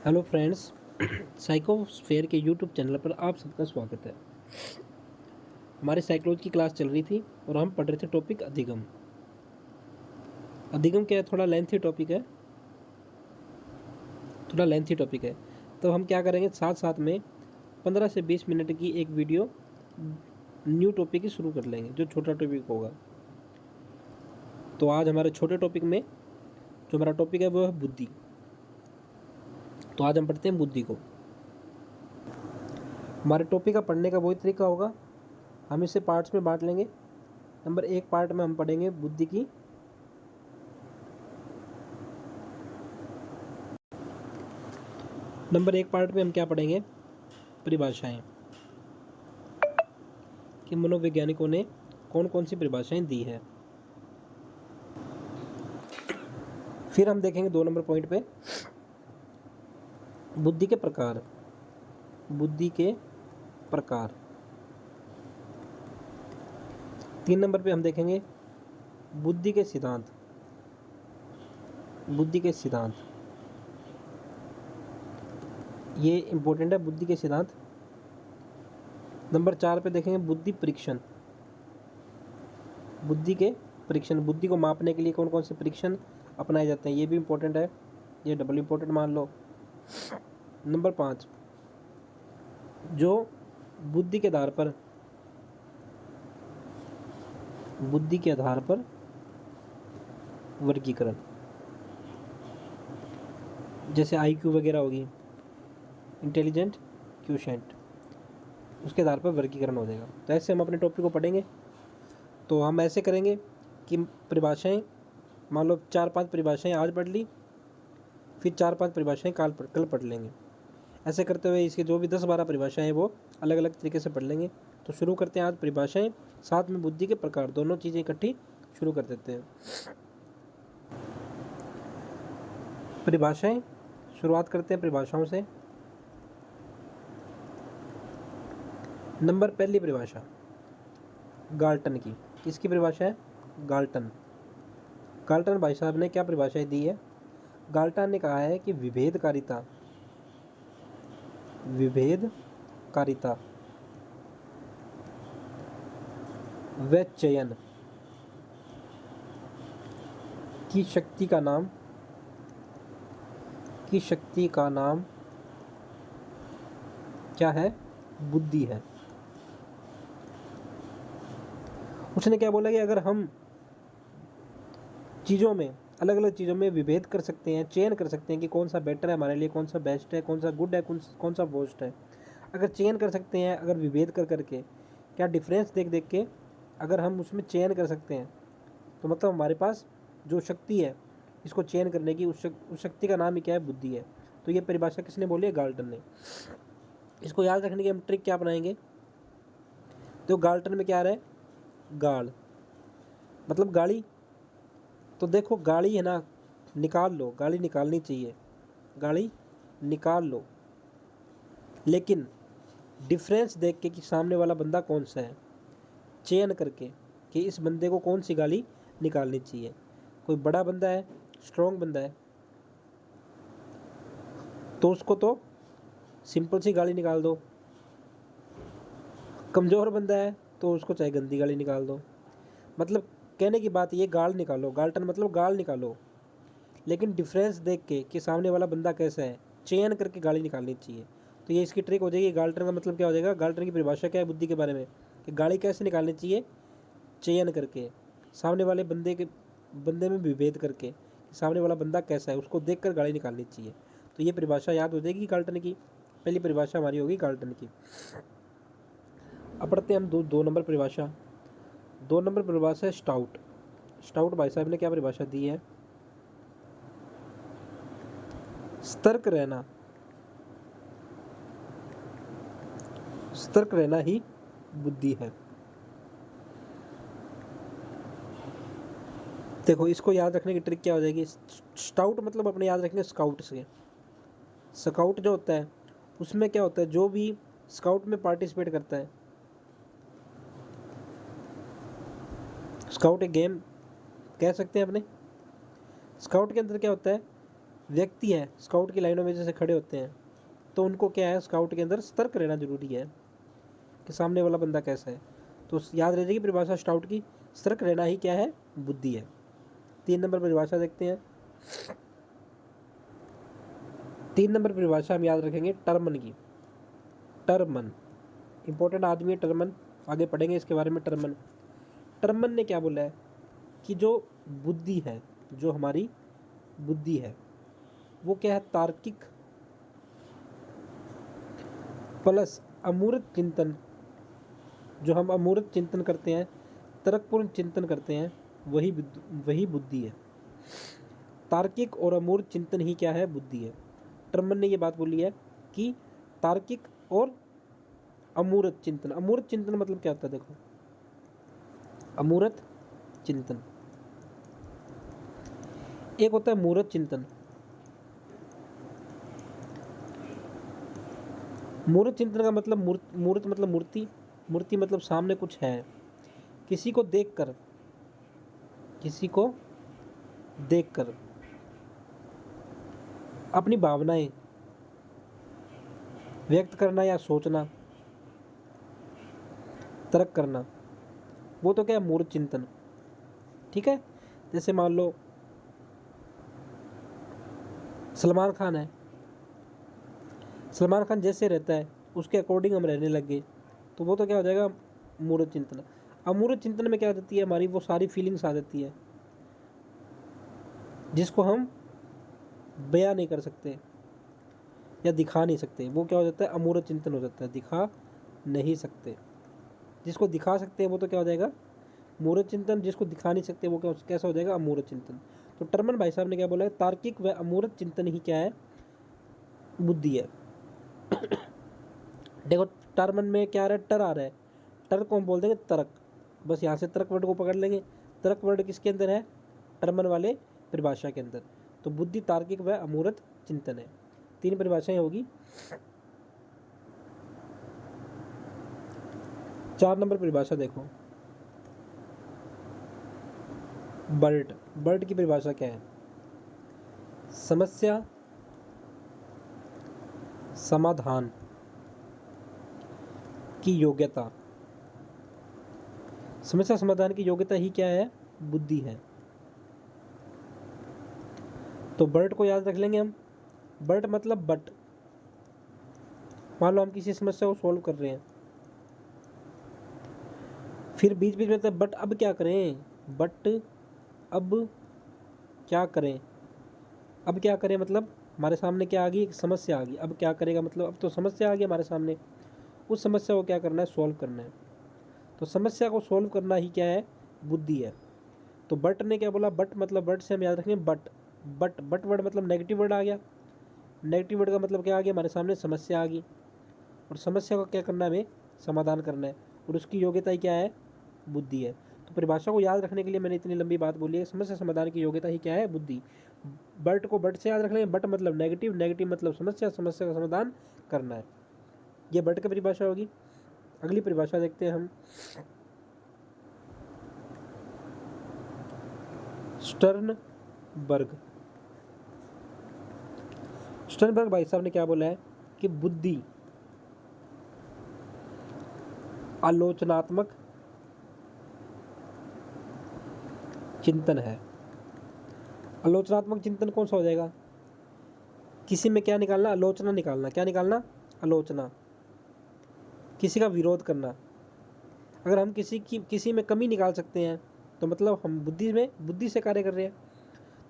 Hello friends. साइकोस्फेयर के YouTube channel पर आप सबका स्वागत है। हमारी साइकोलॉजी की क्लास चल रही थी और हम पढ़ रहे थे टॉपिक अधिगम। अधिगम क्या है? थोड़ा लेंथी टॉपिक है। तो हम क्या करेंगे, साथ साथ में 15 से 20 मिनट की एक वीडियो न्यू टॉपिक की शुरू कर लेंगे, जो छोटा टॉपिक होगा। तो आज हमारे छोटे टॉपिक में जो हमारा टॉपिक है वो है बुद्धि। तो आज हम पढ़ते हैं बुद्धि को। हमारे टॉपिक का पढ़ने का वही तरीका होगा, हम इसे पार्ट्स में बांट लेंगे। नंबर 1 पार्ट में हम पढ़ेंगे बुद्धि की। नंबर 1 पार्ट में हम क्या पढ़ेंगे? परिभाषाएं, कि मनोवैज्ञानिकों ने कौन कौन सी परिभाषाएं दी है। फिर हम देखेंगे 2 नंबर पॉइंट पे बुद्धि के प्रकार। बुद्धि के प्रकार 3 नंबर पे हम देखेंगे बुद्धि के सिद्धांत। बुद्धि के सिद्धांत ये इंपॉर्टेंट है, बुद्धि के सिद्धांत। नंबर 4 पे देखेंगे बुद्धि परीक्षण। बुद्धि के परीक्षण, बुद्धि को मापने के लिए कौन कौन से परीक्षण अपनाए जाते हैं, ये भी इंपॉर्टेंट है, ये डबल इंपॉर्टेंट मान लो। नंबर 5 जो बुद्धि के आधार पर वर्गीकरण, जैसे आईक्यू वगैरह होगी, इंटेलिजेंट क्वोशिएंट, उसके आधार पर वर्गीकरण हो जाएगा। तो ऐसे हम अपने टॉपिक को पढ़ेंगे। तो हम ऐसे करेंगे कि परिभाषाएं, मान लो 4-5 परिभाषाएं आज पढ़ ली, फिर 4-5 परिभाषाएं कल पढ़ लेंगे। ऐसे करते हुए इसके जो भी 10-12 परिभाषाएं हैं वो अलग अलग तरीके से पढ़ लेंगे। तो शुरू करते हैं आज परिभाषाएं, साथ में बुद्धि के प्रकार, दोनों चीज़ें इकट्ठी शुरू कर देते हैं। परिभाषाएं, शुरुआत करते हैं परिभाषाओं से। नंबर पहली परिभाषा गाल्टन की। किसकी परिभाषा है? गाल्टन भाई साहब ने क्या परिभाषाएं दी है? गाल्टन ने कहा है कि विभेदकारिता व चयन की शक्ति का नाम क्या है? बुद्धि है। उसने क्या बोला कि अगर हम चीज़ों में, अलग अलग चीज़ों में विभेद कर सकते हैं, चयन कर सकते हैं कि कौन सा बेटर है हमारे लिए, कौन सा बेस्ट है, कौन सा गुड है, कौन सा वर्स्ट है, अगर चयन कर सकते हैं, अगर विभेद कर करके, क्या डिफरेंस देख देख के अगर हम उसमें चयन कर सकते हैं, तो मतलब हमारे पास जो शक्ति है इसको चयन करने की, उस शक्ति का नाम ही क्या है? बुद्धि है। तो ये परिभाषा किसने बोली है? गाल्टन ने। इसको याद रखने की हम ट्रिक क्या अपनाएंगे? तो गाल्टन में क्या आ रहा है? गाल मतलब गाड़ी। तो देखो गाड़ी है ना, निकाल लो, गाड़ी निकालनी चाहिए, गाड़ी निकाल लो, लेकिन डिफरेंस देख के कि सामने वाला बंदा कौन सा है, चयन करके कि इस बंदे को कौन सी गाली निकालनी चाहिए। कोई बड़ा बंदा है, स्ट्रॉन्ग बंदा है, तो उसको तो सिंपल सी गाली निकाल दो। कमज़ोर बंदा है तो उसको चाहे गंदी गाली निकाल दो। मतलब कहने की बात ये, गाल निकालो, गाल्टन मतलब गाल निकालो, लेकिन डिफरेंस देख के कि सामने वाला बंदा कैसा है, चयन करके गाली निकालनी चाहिए। तो ये इसकी ट्रिक हो जाएगी। गाल्टन का मतलब क्या हो जाएगा? गाल्टन की परिभाषा क्या है बुद्धि के बारे में? कि गाली कैसे निकालनी चाहिए? चयन करके, सामने वाले बंदे में विभेद करके, सामने वाला बंदा कैसा है उसको देखकर गाली निकालनी चाहिए। तो ये परिभाषा याद हो जाएगी गाल्टन की। पहली परिभाषा हमारी होगी गाल्टन की। अब पढ़ते हैं हम दो नंबर परिभाषा। 2 नंबर परिभाषा है स्टाउट। स्टाउट भाई साहब ने क्या परिभाषा दी है? सतर्क रहना ही बुद्धि है। देखो इसको याद रखने की ट्रिक क्या हो जाएगी? स्टाउट मतलब अपने याद रखेंगे स्काउट से। स्काउट जो होता है उसमें क्या होता है, जो भी स्काउट में पार्टिसिपेट करता है, स्काउट एक गेम कह सकते हैं अपने। स्काउट के अंदर क्या होता है व्यक्ति है, स्काउट की लाइनों में जैसे खड़े होते हैं, तो उनको क्या है, स्काउट के अंदर सतर्क रहना जरूरी है कि सामने वाला बंदा कैसा है। तो याद रह जाएगी परिभाषा स्काउट की, सतर्क रहना ही क्या है, बुद्धि है। 3 नंबर परिभाषा देखते हैं। 3 नंबर परिभाषा हम याद रखेंगे टर्मन की। टर्मन इंपॉर्टेंट आदमी है टर्मन, आगे पढ़ेंगे इसके बारे में। टर्मन टर्मन ने क्या बोला है कि जो बुद्धि है, जो हमारी बुद्धि है वो क्या है, तार्किक प्लस अमूर्त चिंतन। जो हम अमूर्त चिंतन करते हैं, तर्कपूर्ण चिंतन करते हैं, वही बुद्धि है। तार्किक और अमूर्त चिंतन ही क्या है, बुद्धि है। टर्मन ने ये बात बोली है कि तार्किक और अमूर्त चिंतन। अमूर्त चिंतन मतलब क्या होता है, देखो अमूर्त चिंतन, एक होता है मूर्त चिंतन। मूर्त चिंतन का मतलब मूर्त मतलब मूर्ति, मूर्ति मतलब सामने कुछ है, किसी को देखकर अपनी भावनाएं व्यक्त करना या सोचना, तर्क करना, वो तो क्या है, मूर्त चिंतन। ठीक है, जैसे मान लो सलमान खान है, सलमान खान जैसे रहता है उसके अकॉर्डिंग हम रहने लग गए, तो वो तो क्या हो जाएगा, मूर्त चिंतन। अमूर्त चिंतन में क्या आ जाती है, हमारी वो सारी फीलिंग्स आ जाती है जिसको हम बयां नहीं कर सकते या दिखा नहीं सकते, वो क्या हो जाता है, अमूर्त चिंतन हो जाता है, दिखा नहीं सकते। जिसको दिखा सकते हैं वो तो क्या हो जाएगा, मूर्त चिंतन। जिसको दिखा नहीं सकते वो क्या कैसा हो जाएगा, अमूर्त चिंतन। तो टर्मन भाई साहब ने क्या बोला है, तार्किक व अमूर्त चिंतन ही क्या है, बुद्धि है। देखो टर्मन में क्या आ रहा है, टर आ रहा है, टर को हम बोल देंगे तर्क, बस यहाँ से तर्क वर्ड को पकड़ लेंगे। तर्क वर्ड किसके अंदर है, टर्मन वाले परिभाषा के अंदर। तो बुद्धि तार्किक व अमूर्त चिंतन है। 3 परिभाषाएं होगी। 4 नंबर परिभाषा देखो, बर्ट। बर्ट की परिभाषा क्या है, समस्या समाधान की योग्यता। समस्या समाधान की योग्यता ही क्या है, बुद्धि है। तो बर्ट को याद रख लेंगे हम। बर्ट मतलब बट। मान लो हम किसी समस्या को सॉल्व कर रहे हैं, फिर बीच बीच में तो बट अब क्या करें, बट अब क्या करें, अब क्या करें मतलब हमारे सामने क्या आ गई, एक समस्या आ गई, अब क्या करेगा मतलब अब तो समस्या आ गई हमारे सामने, उस समस्या को क्या करना है, सॉल्व करना है। तो समस्या को सॉल्व करना ही क्या है, बुद्धि है। तो बट ने क्या बोला, बट मतलब बट से हम याद रखेंगे बट वर्ड मतलब नेगेटिव वर्ड आ गया। नेगेटिव वर्ड का मतलब क्या आ गया, हमारे सामने समस्या आ गई, और समस्या को क्या करना है, हमें समाधान करना है, और उसकी योग्यता ही क्या है, बुद्धि है। तो परिभाषा को याद रखने के लिए मैंने इतनी लंबी बात बोली है। समस्या समाधान की योग्यता ही क्या है, बुद्धि। बट को बट से याद रख लेंगे, बट मतलब नेगेटिव, नेगेटिव मतलब समस्या, समस्या का समाधान करना है। ये बट की परिभाषा होगी। अगली परिभाषा देखते हैं हम, स्टर्नबर्ग। स्टर्नबर्ग भाई साहब ने क्या बोला है कि बुद्धि आलोचनात्मक चिंतन है। आलोचनात्मक चिंतन कौन सा हो जाएगा, किसी में क्या निकालना, आलोचना निकालना। क्या निकालना, आलोचना, किसी का विरोध करना। अगर हम किसी में कमी निकाल सकते हैं तो मतलब हम बुद्धि से कार्य कर रहे हैं।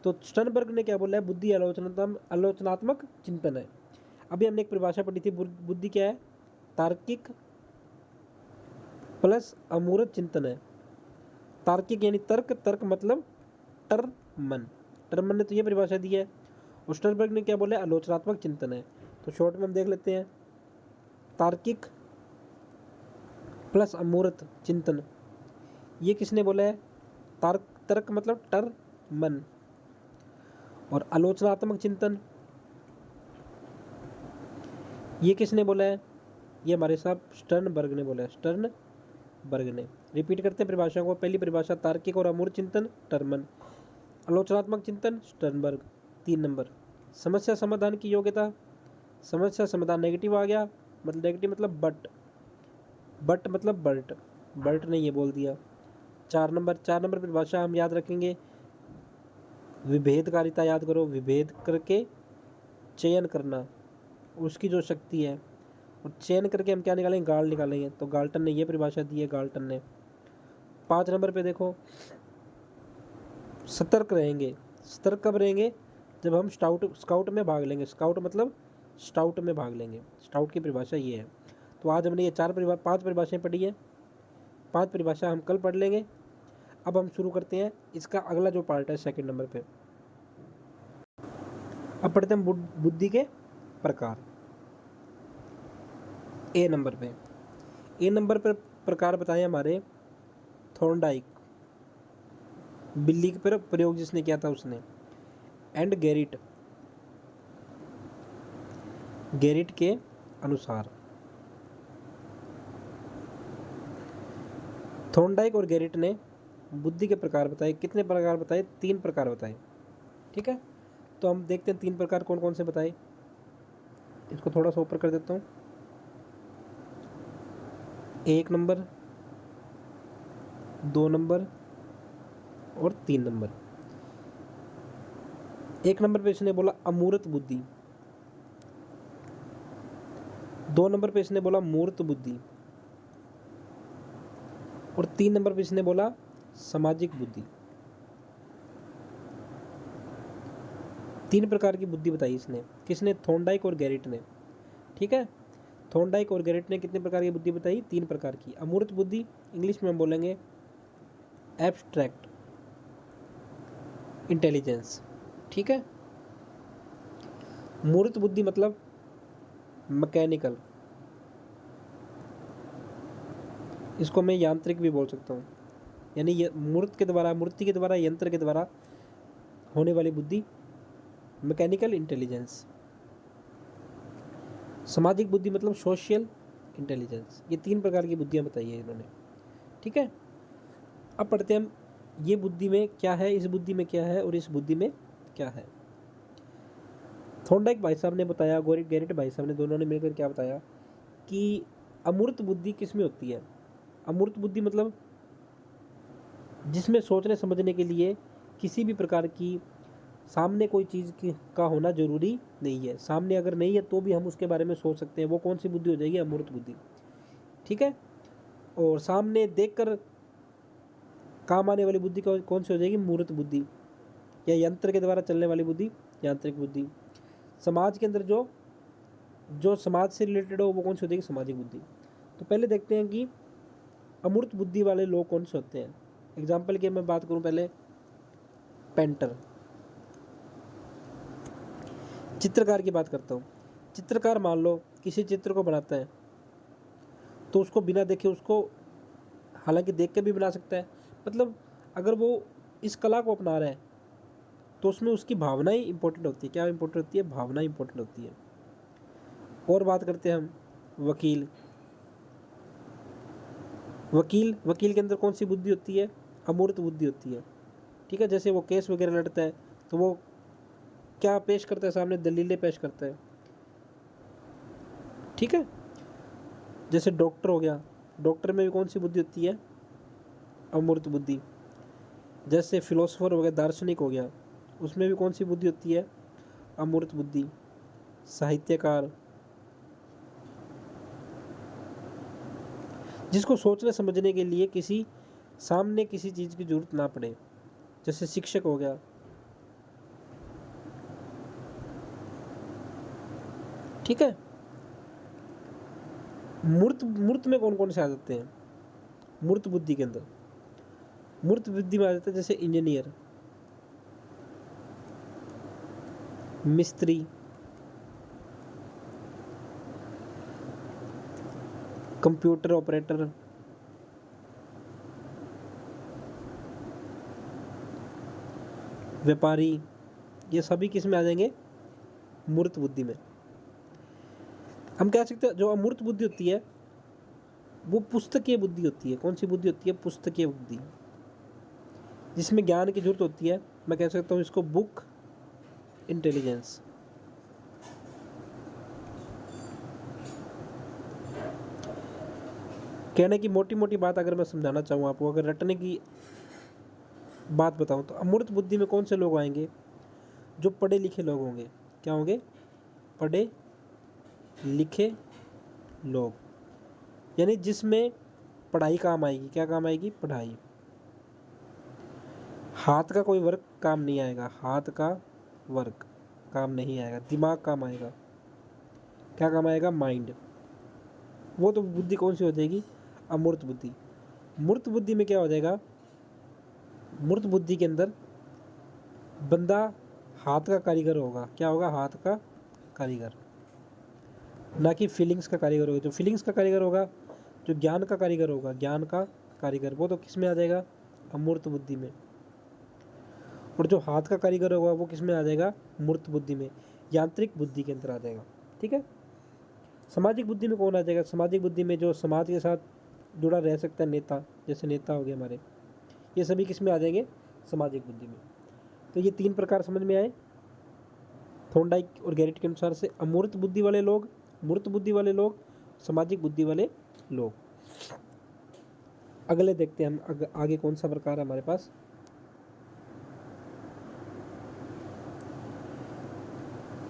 तो स्टर्नबर्ग ने क्या बोला है, बुद्धि आलोचनात्मक चिंतन है। अभी हमने एक परिभाषा पढ़ी थी, बुद्धि क्या है, तार्किक प्लस अमूर्त चिंतन है। तार्किक यानी तर्क, तर्क मतलब टर्मन। टर्मन ने तो ये परिभाषा दी है, और स्टर्नबर्ग ने क्या बोला है, आलोचनात्मक चिंतन है। तो शॉर्ट में हम देख लेते हैं, तार्किक प्लस अमूर्त चिंतन, ये किसने बोला है, तर्क मतलब टर्मन, और आलोचनात्मक चिंतन ये किसने बोला है, ये हमारे साहब स्टर्नबर्ग ने बोला है, स्टर्नबर्ग ने। रिपीट करते हैं परिभाषा को। पहली परिभाषा तार्किक और अमूर्त चिंतन, टर्मन। आलोचनात्मक चिंतन, स्टर्नबर्ग। 3 नंबर समस्या समाधान की योग्यता, समस्या समाधान नेगेटिव आ गया, मतलब नेगेटिव मतलब बट मतलब बर्ट ने ये बोल दिया। 4 नंबर परिभाषा हम याद रखेंगे, विभेदकारिता याद करो, विभेद करके चयन करना उसकी जो शक्ति है, और चयन करके हम क्या निकालेंगे, गाल निकालेंगे। तो गाल्टन ने ये परिभाषा दी है, गाल्टन ने। 5 नंबर पे देखो, सतर्क रहेंगे। सतर्क कब रहेंगे, जब हम स्काउट में भाग लेंगे। स्काउट मतलब स्टाउट में भाग लेंगे, स्टाउट की परिभाषा ये है। तो आज हमने ये 5 परिभाषाएं पढ़ी है, 5 परिभाषा हम कल पढ़ लेंगे। अब हम शुरू करते हैं इसका अगला जो पार्ट है 2 नंबर पे। अब पढ़ते हैं बुद्धि के प्रकार। ए नंबर पर प्रकार बताए हमारे थॉर्नडाइक, बिल्ली पर प्रयोग जिसने किया था उसने, एंड गेरिट के अनुसार। थॉर्नडाइक और गेरिट ने बुद्धि के प्रकार बताए। कितने प्रकार बताए, 3 प्रकार बताए। ठीक है, तो हम देखते हैं 3 प्रकार कौन कौन से बताए। इसको थोड़ा सा ऊपर कर देता हूँ। 1 नंबर, 2 नंबर और 3 नंबर। 1 नंबर पे इसने बोला अमूर्त बुद्धि, 2 नंबर पे इसने बोला मूर्त बुद्धि, और 3 नंबर पे इसने बोला सामाजिक बुद्धि। 3 प्रकार की बुद्धि बताई इसने, किसने, थॉर्नडाइक और गेरिट ने। ठीक है, थॉर्नडाइक और गेरिट ने कितने प्रकार की बुद्धि बताई, 3 प्रकार की। अमूर्त बुद्धि, इंग्लिश में हम बोलेंगे एब्स्ट्रैक्ट इंटेलिजेंस। ठीक है, मूर्त बुद्धि मतलब मैकेनिकल, इसको मैं यांत्रिक भी बोल सकता हूँ, यानी मूर्ति के द्वारा यंत्र के द्वारा होने वाली बुद्धि, मैकेनिकल इंटेलिजेंस। सामाजिक बुद्धि मतलब सोशल इंटेलिजेंस। ये 3 प्रकार की बुद्धियाँ बताई है इन्होंने। ठीक है, अब पढ़ते हैं हम ये बुद्धि में क्या है, इस बुद्धि में क्या है और इस बुद्धि में क्या है। थॉर्नडाइक भाई साहब ने बताया, गेरिट भाई साहब ने, दोनों ने मिलकर क्या बताया कि अमूर्त बुद्धि किस में होती है। अमूर्त बुद्धि मतलब जिसमें सोचने समझने के लिए किसी भी प्रकार की सामने कोई चीज़ का होना जरूरी नहीं है। सामने अगर नहीं है तो भी हम उसके बारे में सोच सकते हैं। वो कौन सी बुद्धि हो जाएगी, अमूर्त बुद्धि। ठीक है, और सामने देखकर काम आने वाली बुद्धि कौन सी हो जाएगी, मूर्त बुद्धि, या यंत्र के द्वारा चलने वाली बुद्धि, यांत्रिक बुद्धि। समाज के अंदर जो जो समाज से रिलेटेड हो वो कौन सी हो जाएगी, सामाजिक बुद्धि। तो पहले देखते हैं कि अमूर्त बुद्धि वाले लोग कौन से होते हैं। एग्जाम्पल की मैं बात करूं, पहले पेंटर, चित्रकार की बात करता हूँ। चित्रकार मान लो किसी चित्र को बनाता है तो उसको बिना देखे, उसको हालांकि देख के भी बना सकता है, मतलब अगर वो इस कला को अपना रहा है तो उसमें उसकी भावनाएं इंपॉर्टेंट होती है। क्या इंपॉर्टेंट होती है, भावना इंपॉर्टेंट होती है। और बात करते हैं हम वकील। वकील के अंदर कौन सी बुद्धि होती है, अमूर्त बुद्धि होती है। ठीक है, जैसे वो केस वगैरह लड़ता है तो वो क्या पेश करता है, सामने दलीलें पेश करता है। ठीक है, जैसे डॉक्टर हो गया, डॉक्टर में भी कौन सी बुद्धि होती है, अमूर्त बुद्धि। जैसे फिलोसोफर हो गया, दार्शनिक हो गया, उसमें भी कौन सी बुद्धि होती है, अमूर्त बुद्धि। साहित्यकार, जिसको सोचने समझने के लिए किसी सामने किसी चीज़ की जरूरत ना पड़े, जैसे शिक्षक हो गया। ठीक है, मूर्त में कौन कौन से आ जाते हैं, मूर्त बुद्धि के अंदर, मूर्त बुद्धि में आ जाते हैं जैसे इंजीनियर, मिस्त्री, कंप्यूटर ऑपरेटर, व्यापारी। ये सभी किस में आ जाएंगे, मूर्त बुद्धि में। हम कह सकते हैं जो अमूर्त बुद्धि होती है वो पुस्तकीय बुद्धि होती है। कौन सी बुद्धि होती है, पुस्तकीय बुद्धि, जिसमें ज्ञान की जरूरत होती है। मैं कह सकता हूँ इसको बुक इंटेलिजेंस। कहने की मोटी मोटी बात अगर मैं समझाना चाहूँ आपको, अगर रटने की बात बताऊँ तो अमूर्त बुद्धि में कौन से लोग आएंगे? जो पढ़े लिखे लोग होंगे। क्या होंगे? पढ़े लिखे लोग, यानी जिसमें पढ़ाई काम आएगी। क्या काम आएगी? पढ़ाई। हाथ का कोई वर्क काम नहीं आएगा, हाथ का वर्क काम नहीं आएगा, दिमाग काम आएगा। क्या काम आएगा? माइंड। वो तो बुद्धि कौन सी हो जाएगी? अमूर्त बुद्धि। मूर्त बुद्धि में क्या हो जाएगा? मूर्त बुद्धि के अंदर बंदा हाथ का कारीगर होगा। क्या होगा? हाथ का कारीगर, ना कि फीलिंग्स का कारीगर होगा। जो फीलिंग्स का कारीगर होगा, जो ज्ञान का कारीगर होगा, ज्ञान का कारीगर, वो तो किस में आ जाएगा? अमूर्त बुद्धि में। और जो हाथ का कारीगर होगा वो किस में आ जाएगा? मूर्त बुद्धि में, यांत्रिक बुद्धि के अंदर आ जाएगा। ठीक है। सामाजिक बुद्धि में कौन आ जाएगा? सामाजिक बुद्धि में जो समाज के साथ जुड़ा रह सकता है, नेता, जैसे नेता हो गए हमारे, ये सभी किस में आ जाएंगे? सामाजिक बुद्धि में। तो ये 3 प्रकार समझ में आए थॉर्नडाइक और गैरेट के अनुसार से। अमूर्त बुद्धि वाले लोग, मूर्त बुद्धि वाले लोग, सामाजिक बुद्धि वाले लोग। अगले देखते हैं हम आगे कौन सा प्रकार है हमारे पास।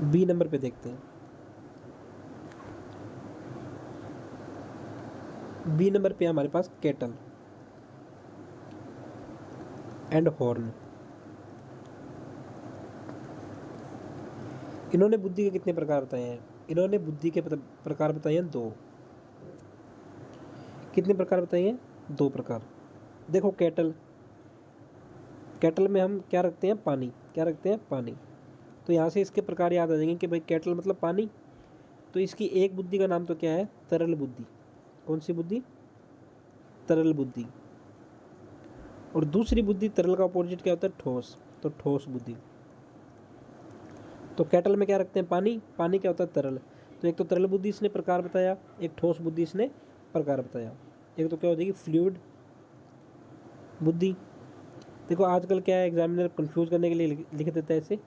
बी नंबर पे देखते हैं। बी नंबर पे हमारे पास कैटल एंड हॉर्न। इन्होंने बुद्धि के कितने प्रकार बताए हैं? इन्होंने बुद्धि के प्रकार बताए हैं 2। कितने प्रकार बताए हैं? 2 प्रकार। देखो कैटल, कैटल में हम क्या रखते हैं? पानी। क्या रखते हैं? पानी। तो यहाँ से इसके प्रकार याद आ जाएंगे कि भाई कैटल मतलब पानी। तो इसकी एक बुद्धि का नाम तो क्या है? तरल बुद्धि। कौन सी बुद्धि? तरल बुद्धि। और दूसरी बुद्धि, तरल का अपोजिट क्या होता है? ठोस। तो ठोस बुद्धि। तो कैटल में क्या रखते हैं? पानी। पानी क्या होता है? तरल। तो एक तो तरल बुद्धि इसने प्रकार बताया, एक ठोस बुद्धि इसने प्रकार बताया। एक तो क्या हो जाएगी? फ्लूइड बुद्धि। देखो आजकल क्या है, एग्जामिनर कंफ्यूज करने के लिए लिख देता है ऐसे,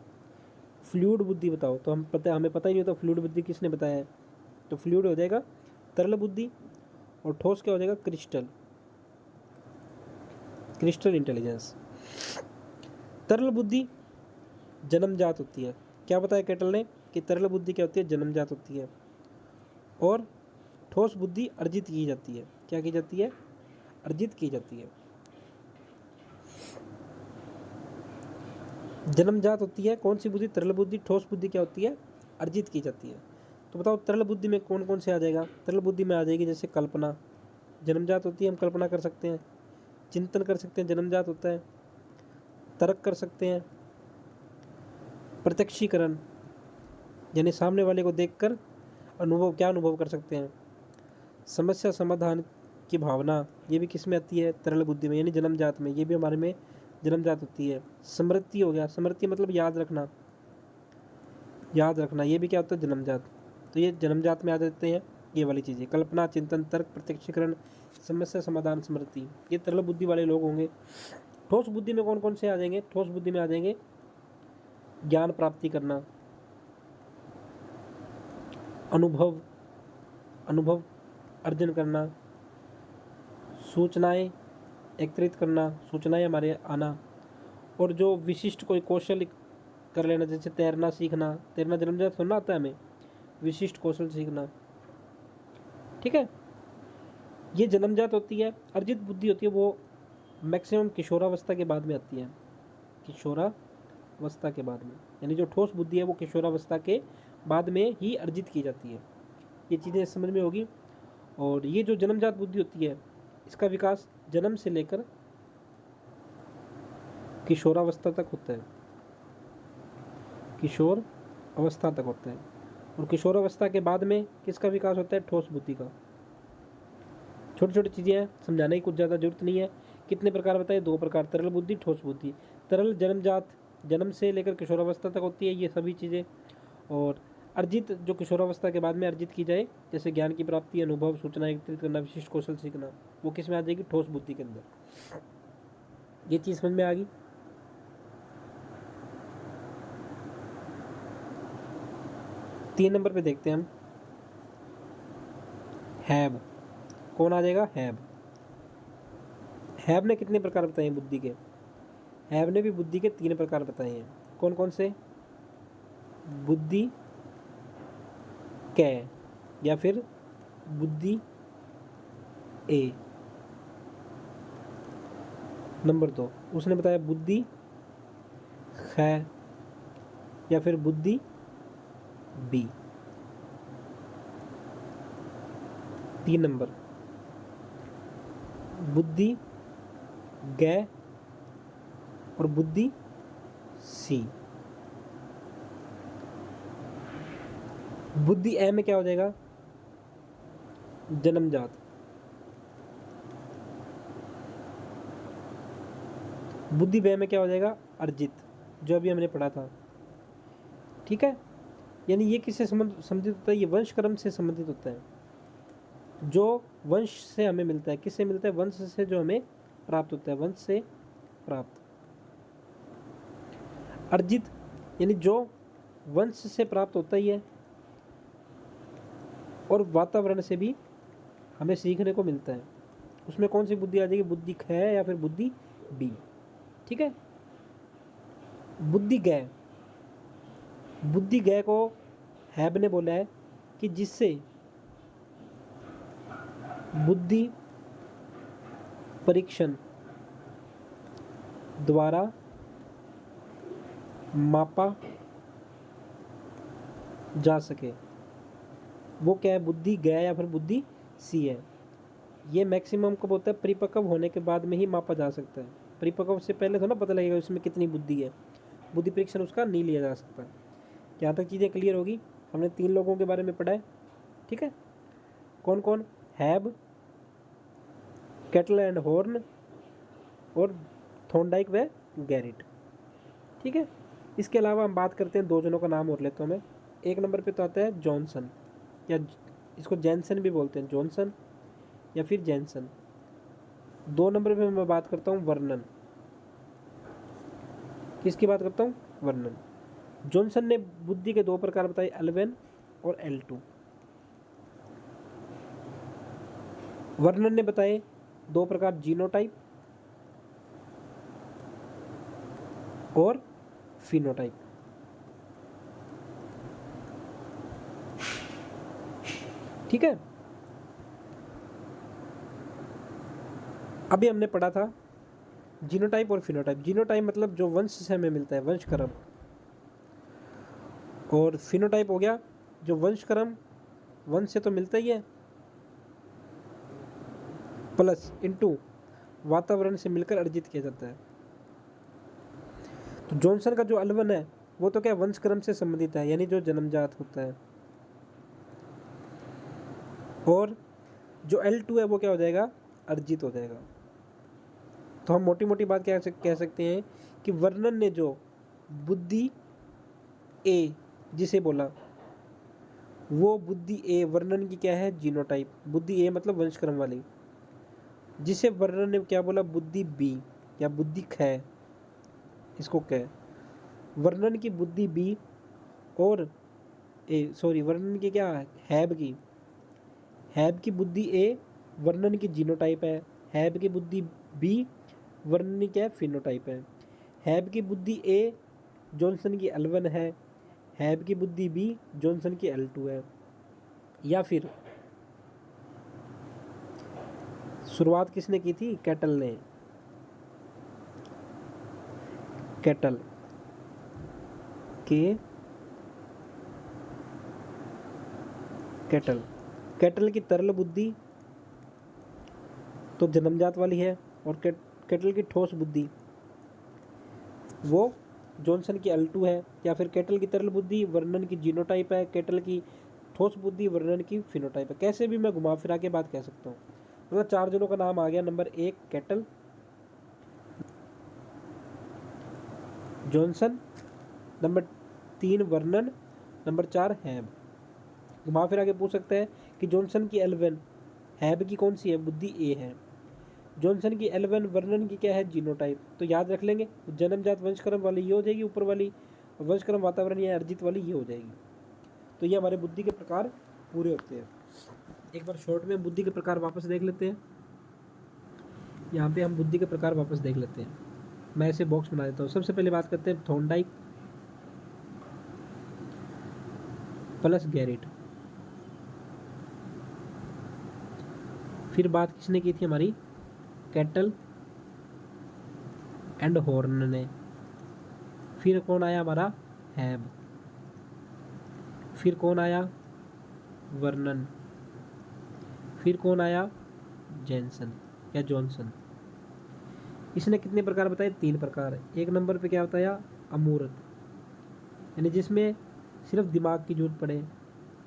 फ्लूइड बुद्धि बताओ, तो हमें पता ही नहीं होता फ्लूइड बुद्धि किसने बताया है। तो फ्लूइड हो जाएगा तरल बुद्धि, और ठोस क्या हो जाएगा? Crystal, crystal intelligence. तरल बुद्धि जन्मजात होती है। क्या बताया कैटल ने? कि तरल बुद्धि क्या होती है? जन्मजात होती है। और ठोस बुद्धि अर्जित की जाती है। क्या की जाती है? अर्जित की जाती है। जन्मजात होती है कौन सी बुद्धि? तरल बुद्धि। ठोस बुद्धि क्या होती है? अर्जित की जाती है। तो बताओ तरल बुद्धि में कौन कौन से आ जाएगा? तरल बुद्धि में आ जाएगी जैसे कल्पना, जन्मजात होती है, हम कल्पना कर सकते हैं। चिंतन कर सकते हैं, जन्मजात होता है। तर्क कर सकते हैं। प्रत्यक्षीकरण, यानी सामने वाले को देखकर अनुभव, क्या अनुभव कर सकते हैं? समस्या समाधान की भावना, ये भी किस में आती है? तरल बुद्धि में, यानी जन्मजात में। ये भी हमारे में जन्मजात होती है। स्मृति हो गया, स्मृति मतलब याद रखना, याद रखना, ये भी क्या होता है? जन्मजात। तो ये जन्मजात में आ जाते हैं ये वाली चीज़ें। कल्पना, चिंतन, तर्क, प्रत्यक्षीकरण, समस्या समाधान, स्मृति, ये तरल बुद्धि वाले लोग होंगे। ठोस बुद्धि में कौन कौन से आ जाएंगे? ठोस बुद्धि में आ जाएंगे ज्ञान प्राप्ति करना, अनुभव, अनुभव अर्जन करना, सूचनाएं एकत्रित करना, सूचनाएं हमारे आना, और जो विशिष्ट कोई कौशल कर लेना, जैसे तैरना सीखना। तैरना जन्मजात होना आता है हमें, विशिष्ट कौशल सीखना। ठीक है। ये जन्मजात होती है। अर्जित बुद्धि होती है वो मैक्सिमम किशोरावस्था के बाद में आती है। किशोरावस्था के बाद में, यानी जो ठोस बुद्धि है वो किशोरावस्था के बाद में ही अर्जित की जाती है। ये चीज़ें समझ में होगी। और ये जो जन्मजात बुद्धि होती है, इसका विकास जन्म से लेकर किशोरावस्था तक होता है। किशोर अवस्था तक होता है। और किशोरावस्था के बाद में किसका विकास होता है? ठोस बुद्धि का। छोटी छोटी चीज़ें हैं, समझाने की कुछ ज़्यादा जरूरत नहीं है। कितने प्रकार बताए? 2 प्रकार, तरल बुद्धि, ठोस बुद्धि। तरल जन्मजात, जन्म से लेकर किशोरावस्था तक होती है ये सभी चीज़ें। और अर्जित जो किशोरावस्था के बाद में अर्जित की जाए, जैसे ज्ञान की प्राप्ति, अनुभव, सूचना एकत्रित करना, विशिष्ट कौशल सीखना, वो किस में आ जाएगी? ठोस बुद्धि के अंदर। ये चीज़ समझ में आ गई। 3 नंबर पे देखते हैं हम हैव। कौन आ जाएगा? हैब। हैब ने कितने प्रकार बताए हैं बुद्धि के? हैब ने भी बुद्धि के 3 प्रकार बताए हैं। कौन कौन से? बुद्धि कै या फिर बुद्धि ए। नंबर 2 उसने बताया बुद्धि खै या फिर बुद्धि बी। 3 नंबर बुद्धि गै और बुद्धि सी। बुद्धि ए में क्या हो जाएगा? जन्मजात। बुद्धि बे में क्या हो जाएगा? अर्जित, जो अभी हमने पढ़ा था। ठीक है, यानी ये किससे संबंधित होता है? ये वंश क्रम से संबंधित होता है, जो वंश से हमें मिलता है। किससे मिलता है? वंश से, जो हमें प्राप्त होता है, वंश से प्राप्त। अर्जित यानी जो वंश से प्राप्त होता ही है और वातावरण से भी हमें सीखने को मिलता है। उसमें कौन सी बुद्धि आ जाएगी? बुद्धि ख या फिर बुद्धि बी। ठीक है। बुद्धि गै, बुद्धि गै को हैब ने बोला है कि जिससे बुद्धि परीक्षण द्वारा मापा जा सके, वो क्या है? बुद्धि गै या फिर बुद्धि सी है। ये मैक्सिमम कब होता है? परिपक्व होने के बाद में ही मापा जा सकता है। परिपक्व से पहले तो ना पता लगेगा उसमें कितनी बुद्धि है, बुद्धि परीक्षण उसका नहीं लिया जा सकता। यहाँ तक चीज़ें क्लियर होगी। हमने 3 लोगों के बारे में पढ़ा है। ठीक है, कौन कौन? हैब, केटल एंड हॉर्न और थॉर्नडाइक व गैरिट। ठीक है, इसके अलावा हम बात करते हैं 2 जनों का नाम और लेता हूँ मैं। 1 नंबर पे तो आता है जॉनसन, या इसको जैनसन भी बोलते हैं, जॉनसन या फिर जैनसन। 2 नंबर पे मैं बात करता हूँ वर्नन। किसकी बात करता हूँ? वर्नन। जॉनसन ने बुद्धि के 2 प्रकार बताए, L1 और L2। वर्नन ने बताए 2 प्रकार, जीनोटाइप और फिनोटाइप। ठीक है, अभी हमने पढ़ा था जीनोटाइप और फिनोटाइप। जीनोटाइप मतलब जो वंश से हमें मिलता है, वंश क्रम, और फिनोटाइप हो गया जो वंश क्रम वंश से तो मिलता ही है, प्लस इनटू वातावरण से मिलकर अर्जित किया जाता है। तो जॉनसन का जो L1 है वो तो क्या वंश क्रम से संबंधित है, यानी जो जन्मजात होता है, और जो L2 है वो क्या हो जाएगा? अर्जित हो जाएगा। तो हम मोटी मोटी बात क्या कह सकते हैं कि वर्णन ने जो बुद्धि ए जिसे बोला, वो बुद्धि ए वर्णन की क्या है? जीनोटाइप। बुद्धि ए मतलब वंशक्रम वाली। जिसे वर्णन ने क्या बोला? बुद्धि बी या बुद्धि ख, इसको कह। वर्णन की बुद्धि बी और वर्णन की क्या? हैब की बुद्धि ए वर्णन की जीनोटाइप है। हैब की बुद्धि बी वर्णन की क्या है? फिनोटाइप है। हैब की बुद्धि ए जॉनसन की L1 है, हैब की बुद्धि बी जॉनसन की L2 है। या फिर शुरुआत किसने की थी? कैटल ने। कैटल के कैटल की तरल बुद्धि तो जन्मजात वाली है, और कैटल की ठोस बुद्धि वो जॉनसन की L2 है। या फिर कैटल की तरल बुद्धि वर्णन की जीनोटाइप है, कैटल की ठोस बुद्धि वर्णन की फिनोटाइप है। कैसे भी मैं घुमा फिरा के बात कह सकता हूँ। मतलब 4 जनों का नाम आ गया। नंबर 1 कैटल, जॉनसन, नंबर 3 वर्णन, नंबर 4 हैब। घुमा फिरा के पूछ सकते हैं कि जॉनसन की L1, हैब की कौन सी है? बुद्धि ए है। जॉनसन की L1 वर्णन की क्या है? जीनोटाइप। तो याद रख लेंगे, जन्मजात वंशक्रम वाली ये हो जाएगी ऊपर वाली, और वंशक्रम वातावरण या अर्जित वाली ये हो जाएगी। तो ये हमारे बुद्धि के प्रकार पूरे होते हैं। एक बार शॉर्ट में बुद्धि के प्रकार वापस देख लेते हैं। यहाँ पे हम बुद्धि के प्रकार वापस देख लेते हैं। मैं ऐसे बॉक्स बना देता हूँ। सबसे पहले बात करते हैं थॉर्नडाइक प्लस गैरिट। फिर बात किसने की थी हमारी, कैटल एंड हॉर्न ने। फिर कौन आया हमारा, हैब। फिर कौन आया, वर्नन। फिर कौन आया, जैनसन या जॉनसन। इसने कितने प्रकार बताए, 3 प्रकार। एक नंबर पे क्या बताया, अमूर्त, यानी जिसमें सिर्फ दिमाग की जरूरत पड़े,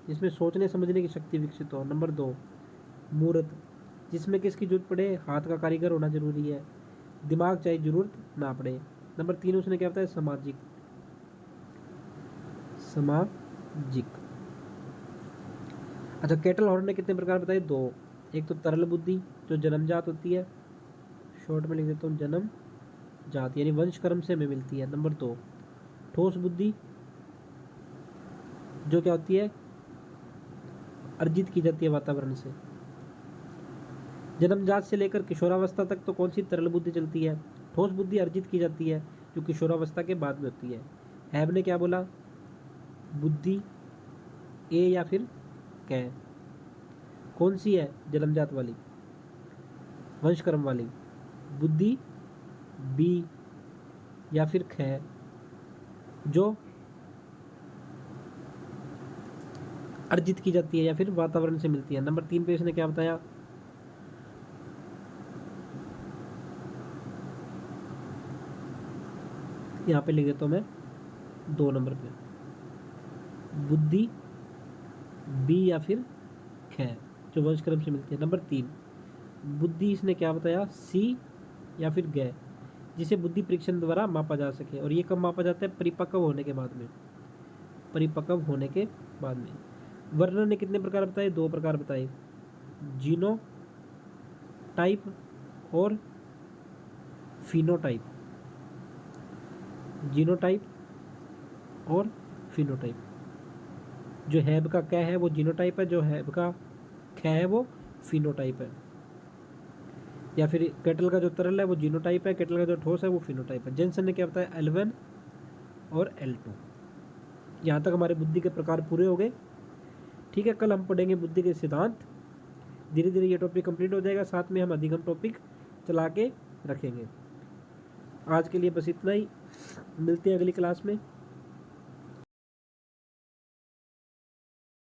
जिसमें सोचने समझने की शक्ति विकसित हो। नंबर 2 मूर्त, जिसमें किसकी जरूरत पड़े, हाथ का कारीगर होना जरूरी है, दिमाग चाहिए, जरूरत ना पड़े। नंबर 3 उसने क्या बताया, सामाजिक। सामाजिक। अच्छा, कैटल हॉर्न ने कितने प्रकार बताए, 2। एक तो तरल बुद्धि जो जन्मजात होती है, शॉर्ट में लिख देता हूँ जन्म जात, यानी वंश कर्म से हमें मिलती है। नंबर 2 ठोस बुद्धि जो क्या होती है, अर्जित की जाती है वातावरण से। जन्मजात से लेकर किशोरावस्था तक तो कौन सी, तरल बुद्धि चलती है। ठोस बुद्धि अर्जित की जाती है जो किशोरावस्था के बाद में होती है। हैब ने क्या बोला, बुद्धि ए या फिर कै, कौन सी है, जन्मजात वाली, वंशकर्म वाली। बुद्धि बी या फिर कै जो अर्जित की जाती है या फिर वातावरण से मिलती है। नंबर 3 पे इसने क्या बताया, यहाँ पे लिख देता हूँ मैं 2 नंबर पे, बुद्धि बी या फिर कै जो वंशक्रम से मिलती है। नंबर 3 बुद्धि इसने क्या बताया, सी या फिर गै जिसे बुद्धि परीक्षण द्वारा मापा जा सके। और ये कब मापा जाता है, परिपक्व होने के बाद में। परिपक्व होने के बाद में। वर्णन ने कितने प्रकार बताए, 2 प्रकार बताए, जीनो टाइप और फिनोटाइप। जीनोटाइप और फिनोटाइप। जो हैब का कै है वो जीनोटाइप है, जो हैब का कै है वो फिनोटाइप है। या फिर कैटल का जो तरल है वो जीनोटाइप है, कैटल का जो ठोस है वो फिनोटाइप है। जेनसन ने क्या बताया, L1 और L2। यहाँ तक हमारे बुद्धि के प्रकार पूरे हो गए। ठीक है, कल हम पढ़ेंगे बुद्धि के सिद्धांत। धीरे धीरे ये टॉपिक कंप्लीट हो जाएगा, साथ में हम अधिगम टॉपिक चला के रखेंगे। आज के लिए बस इतना ही, मिलते हैं अगली क्लास में।